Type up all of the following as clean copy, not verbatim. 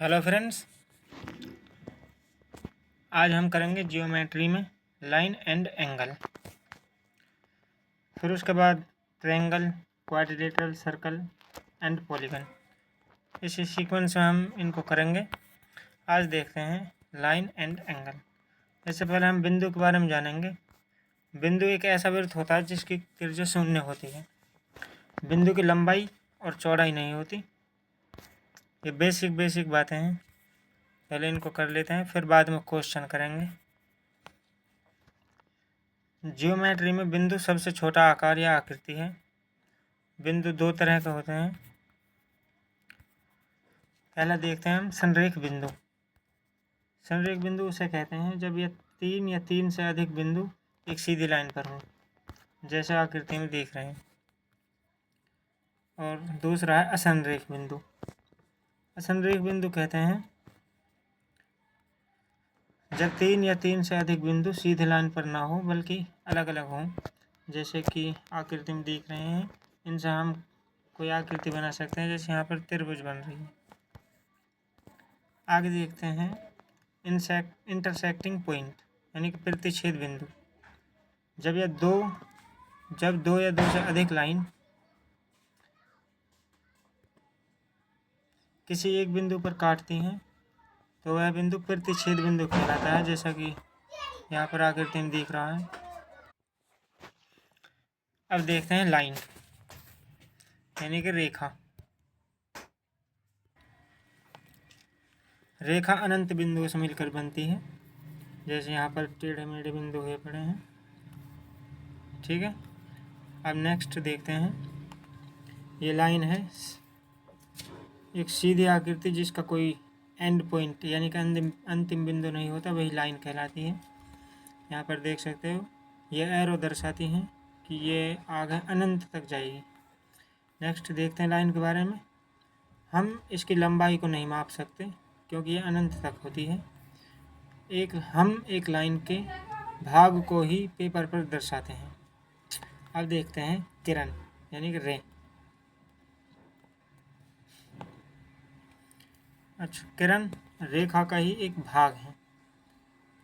Hello friends, आज हम करेंगे जियोमेट्री में लाइन एंड एंगल। फिर उसके बाद triangle, quadrilateral, circle and polygon. इस सीक्वेंस में हम इनको करेंगे। आज देखते हैं लाइन एंड एंगल। इससे पहले हम बिंदु के बारे में जानेंगे। बिंदु एक ऐसा वृत्त होता है जिसकी त्रिज्या शून्य होती है। बिंदु की लंबाई और चौड़ाई नहीं होती। ये बेसिक बातें हैं। पहले इनको कर लेते हैं, फिर बाद में क्वेश्चन करेंगे। जियोमेट्री में बिंदु सबसे छोटा आकार या आकृति है। बिंदु दो तरह के होते हैं। पहला देखते हैं हम संरेख बिंदु। संरेख बिंदु उसे कहते हैं जब यह तीन या तीन से अधिक बिंदु एक सीधी लाइन पर हो, जैसे आकृति में देख रहे हैं। और दूसरा है असंरेख बिंदु। असंरेख बिंदु कहते हैं जब तीन या तीन से अधिक बिंदु सीधी लाइन पर ना हो बल्कि अलग अलग हों, जैसे कि आकृति में देख रहे हैं। इनसे हम कोई आकृति बना सकते हैं, जैसे यहाँ पर त्रिभुज बन रही है। आगे देखते हैं इंटरसेक्टिंग पॉइंट, यानी कि प्रतिच्छेद बिंदु। जब दो या दो से अधिक लाइन किसी एक बिंदु पर काटती हैं तो वह बिंदु प्रतिच्छेद बिंदु कहलाता है, जैसा कि यहाँ पर आकृति में दिख रहा है। अब देखते हैं लाइन, यानी कि रेखा। रेखा अनंत बिंदुओं से मिलकर बनती है, जैसे यहाँ पर टेढ़े मेढ़े बिंदु हुए पड़े हैं। ठीक है, अब नेक्स्ट देखते हैं। ये लाइन है एक सीधी आकृति जिसका कोई एंड पॉइंट यानी कि अंतिम बिंदु नहीं होता, वही लाइन कहलाती है। यहाँ पर देख सकते हो ये एरो दर्शाती हैं कि ये आगे अनंत तक जाएगी। नेक्स्ट देखते हैं लाइन के बारे में। हम इसकी लंबाई को नहीं माप सकते क्योंकि ये अनंत तक होती है। हम एक लाइन के भाग को ही पेपर पर दर्शाते हैं। अब देखते हैं किरण, यानी कि रे। अच्छा, किरण रेखा का ही एक भाग है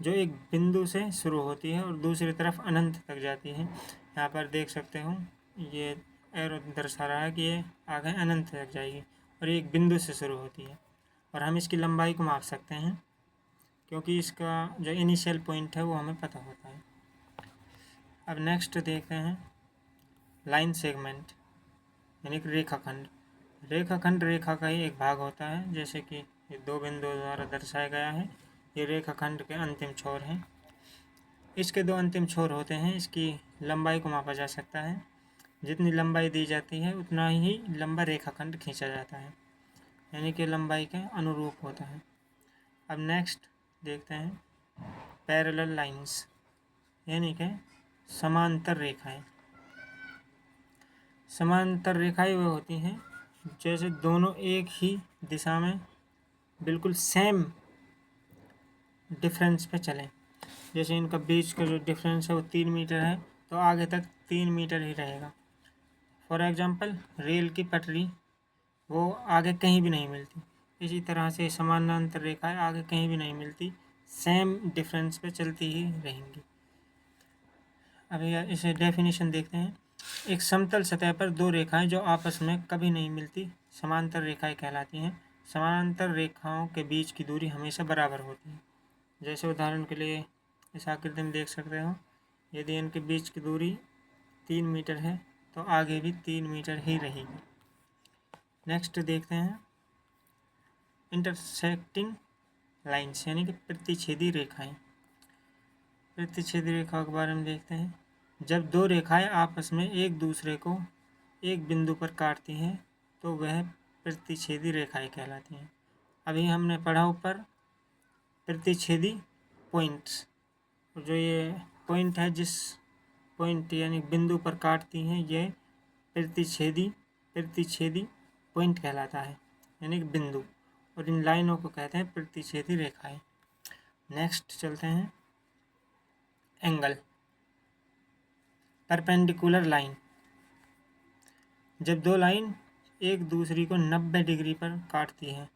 जो एक बिंदु से शुरू होती है और दूसरी तरफ अनंत तक जाती है। यहाँ पर देख सकते हो ये एरो दर्शा रहा है कि ये आगे अनंत तक जाएगी और ये एक बिंदु से शुरू होती है। और हम इसकी लंबाई को माप सकते हैं क्योंकि इसका जो इनिशियल पॉइंट है वो हमें पता होता है। अब नेक्स्ट देखते हैं लाइन सेगमेंट, यानी कि रेखाखंड। रेखाखंड रेखा का ही एक भाग होता है, जैसे कि ये दो बिंदुओं द्वारा दर्शाया गया है। ये रेखाखंड के अंतिम छोर हैं। इसके दो अंतिम छोर होते हैं। इसकी लंबाई को मापा जा सकता है। जितनी लंबाई दी जाती है उतना ही लंबा रेखाखंड खींचा जाता है, यानी कि लंबाई के अनुरूप होता है। अब नेक्स्ट देखते हैं पैरेलल लाइंस, यानी कि समांतर रेखाएं। समांतर रेखाएं वो होती हैं जैसे दोनों एक ही दिशा में बिल्कुल सेम डिफरेंस पे चलें। जैसे इनका बीच का जो डिफरेंस है वो 3 मीटर है, तो आगे तक 3 मीटर ही रहेगा। फॉर एग्जांपल रेल की पटरी वो आगे कहीं भी नहीं मिलती। इसी तरह से समानांतर रेखाएं आगे कहीं भी नहीं मिलती, सेम डिफरेंस पे चलती ही रहेंगी। अभी इसे डेफिनेशन देखते हैं। एक समतल सतह पर दो रेखाएं जो आपस में कभी नहीं मिलती समांतर रेखाएं कहलाती हैं। समांतर रेखाओं के बीच की दूरी हमेशा बराबर होती है। जैसे उदाहरण के लिए इस आकृति में देख सकते हो, यदि इनके बीच की दूरी 3 मीटर है तो आगे भी 3 मीटर ही रहेगी। नेक्स्ट देखते हैं इंटरसेक्टिंग लाइंस, यानी कि प्रतिच्छेदी रेखाएं। प्रतिच्छेदी रेखा के बारे में देखते हैं। जब दो रेखाएं आपस में एक दूसरे को एक बिंदु पर काटती हैं तो वह प्रतिच्छेदी रेखाएं कहलाती हैं। अभी हमने पढ़ा ऊपर प्रतिच्छेदी पॉइंट्स, जो ये पॉइंट है जिस पॉइंट यानी बिंदु पर काटती हैं ये प्रतिच्छेदी पॉइंट कहलाता है, यानी कि बिंदु। और इन लाइनों को कहते हैं प्रतिच्छेदी रेखाएं। नेक्स्ट चलते हैं एंगल, परपेंडिकुलर लाइन। जब दो लाइन एक दूसरी को 90 डिग्री पर काटती हैं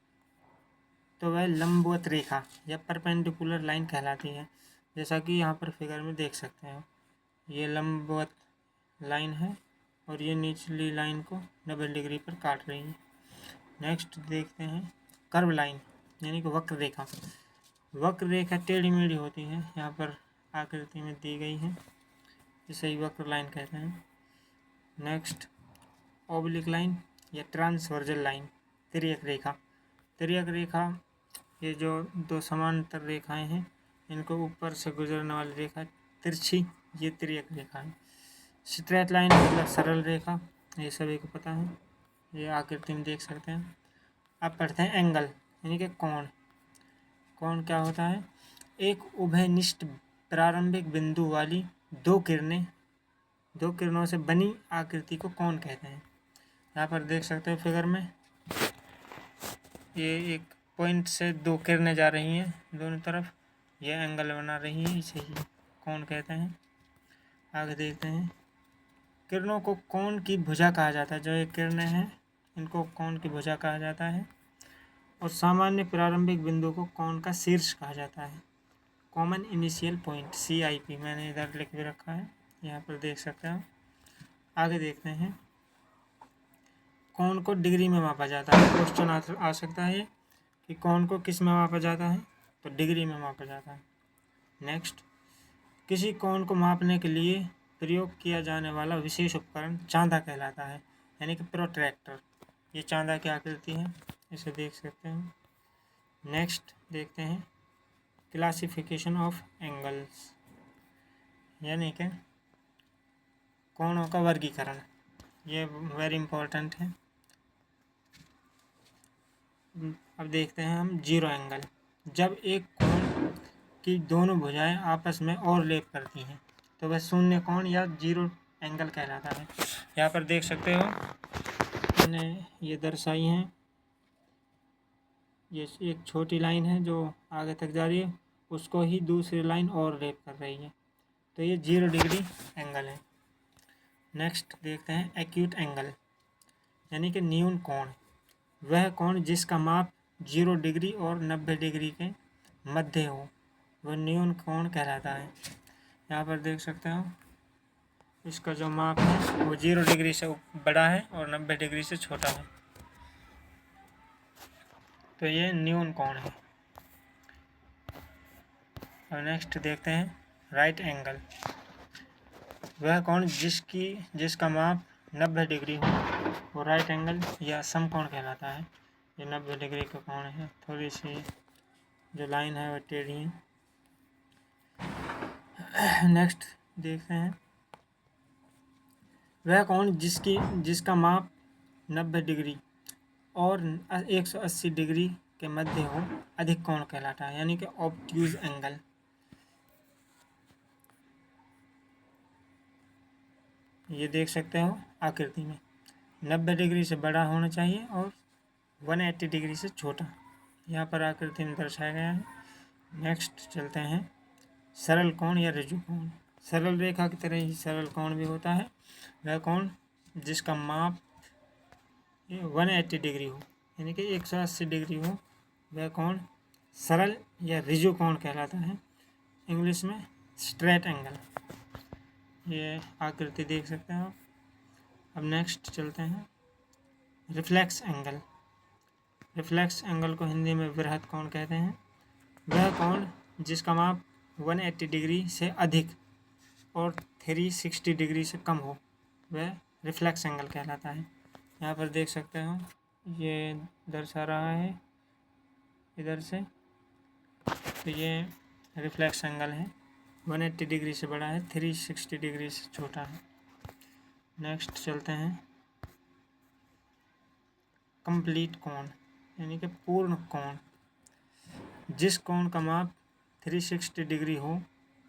तो वह लंबवत रेखा या परपेंडिकुलर लाइन कहलाती है। जैसा कि यहाँ पर फिगर में देख सकते हैं, ये लंबवत लाइन है और ये निचली लाइन को 90 डिग्री पर काट रही है। नेक्स्ट देखते हैं कर्व लाइन यानी कि वक्र रेखा। वक्र रेखा टेढ़ी मेढ़ी होती है, यहाँ पर आकृति में दी गई है, इसे ही वक्र लाइन कहते हैं। नेक्स्ट ऑब्लिक लाइन या ट्रांसवर्जल लाइन, तिर्यक रेखा। तिर्यक रेखा ये जो दो समांतर रेखाएं हैं इनको ऊपर से गुजरने वाली रेखा तिरछी, ये तिर्यक रेखा है। स्ट्रेट लाइन मतलब सरल रेखा, ये सभी को पता है, ये आकृति में देख सकते हैं। अब पढ़ते हैं एंगल यानी कि कोण। कोण क्या होता है? एक उभयनिष्ठ प्रारंभिक बिंदु वाली दो किरणों से बनी आकृति को कोण कहते हैं। यहाँ पर देख सकते हो फिगर में, ये एक पॉइंट से दो किरणें जा रही हैं दोनों तरफ, ये एंगल बना रही है, इसे ही कोण कहते हैं। आगे देखते हैं, किरणों को कोण की भुजा कहा जाता है। जो ये किरणें हैं इनको कोण की भुजा कहा जाता है। और सामान्य प्रारंभिक बिंदु को कोण का शीर्ष कहा जाता है। कॉमन इनिशियल पॉइंट CIP मैंने इधर लिख भी रखा है, यहाँ पर देख सकते हो। आगे देखते हैं, कोण को डिग्री में मापा जाता है। क्वेश्चन आ सकता है कि कोण को किस में मापा जाता है, तो डिग्री में मापा जाता है। नेक्स्ट, किसी कोण को मापने के लिए प्रयोग किया जाने वाला विशेष उपकरण चांदा कहलाता है, यानी कि प्रोट्रैक्टर। ये चांदा की आकृति है, इसे देख सकते हैं। नेक्स्ट देखते हैं क्लासिफिकेशन ऑफ एंगल्स, यानी कि कोणों का वर्गीकरण। ये वेरी इंपॉर्टेंट है। अब देखते हैं हम जीरो एंगल। जब एक कोण की दोनों भुजाएं आपस में ओवरलैप करती हैं तो वह शून्य कोण या जीरो एंगल कहलाता है। यहाँ पर देख सकते हो मैंने ये दर्शाई हैं, ये एक छोटी लाइन है जो आगे तक जा रही है, उसको ही दूसरी लाइन ओवरलैप कर रही है, तो ये 0 डिग्री एंगल है। नेक्स्ट देखते हैं एक्यूट एंगल, यानी कि न्यून कोण। वह कोण जिसका माप 0 डिग्री और 90 डिग्री के मध्य हो वह न्यून कोण कहलाता है। यहाँ पर देख सकते हो इसका जो माप है वो 0 डिग्री से बड़ा है और 90 डिग्री से छोटा है, तो ये न्यून कोण है। और नेक्स्ट देखते हैं राइट एंगल। वह कोण जिसका माप 90 डिग्री हो वो राइट एंगल या समकोण कहलाता है। ये 90 डिग्री का कोण है, थोड़ी सी जो लाइन है वो टेढ़ी है। नेक्स्ट देखते हैं, वह कोण जिसका माप 90 डिग्री और 180 डिग्री के मध्य हो अधिक कोण कहलाता है, यानी कि ऑब्ट्यूज एंगल। ये देख सकते हो आकृति में 90 डिग्री से बड़ा होना चाहिए और 180 डिग्री से छोटा, यहाँ पर आकृति में दर्शाया गया है। नेक्स्ट चलते हैं सरल कोण या ऋजु कोण। सरल रेखा की तरह ही सरल कोण भी होता है। वह कोण जिसका माप 180 डिग्री हो, यानी कि 180 डिग्री हो, वह कोण सरल या ऋजु कोण कहलाता है, इंग्लिश में स्ट्रेट एंगल। ये आकृति देख सकते हैं आप। अब नेक्स्ट चलते हैं रिफ्लेक्स एंगल। रिफ्लेक्स एंगल को हिंदी में वृहत कोण कहते हैं। वह कोण जिसका माप 180 डिग्री से अधिक और 360 डिग्री से कम हो वह रिफ्लेक्स एंगल कहलाता है। यहाँ पर देख सकते हो ये दर्शा रहा है इधर से, तो ये रिफ्लेक्स एंगल है, 180 डिग्री से बड़ा है, 360 डिग्री से छोटा है। नेक्स्ट चलते हैं कंप्लीट कोण, यानी कि पूर्ण कोण। जिस कोण का माप 360 डिग्री हो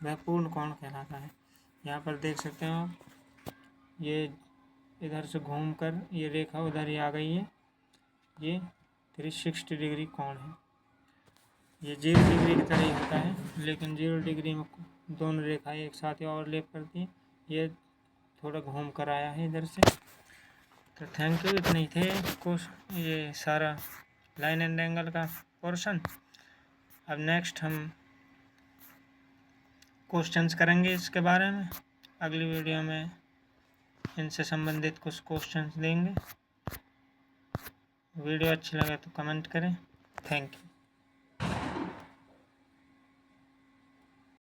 वह पूर्ण कोण कहलाता है। यहाँ पर देख सकते हो आप, ये इधर से घूमकर ये रेखा उधर ही आ गई है, ये 360 डिग्री कोण है। ये 0 डिग्री की तरह ही होता है, लेकिन 0 डिग्री में दोनों रेखाएं एक साथ ही ओवरलैप करती हैं, ये थोड़ा घूम कर आया है इधर से। तो थैंक यू, इतने ही थे कुछ ये सारा लाइन एंड एंगल का पोर्शन। अब नेक्स्ट हम क्वेश्चंस करेंगे इसके बारे में, अगली वीडियो में इनसे संबंधित कुछ क्वेश्चंस देंगे। वीडियो अच्छी लगे तो कमेंट करें। Thank you.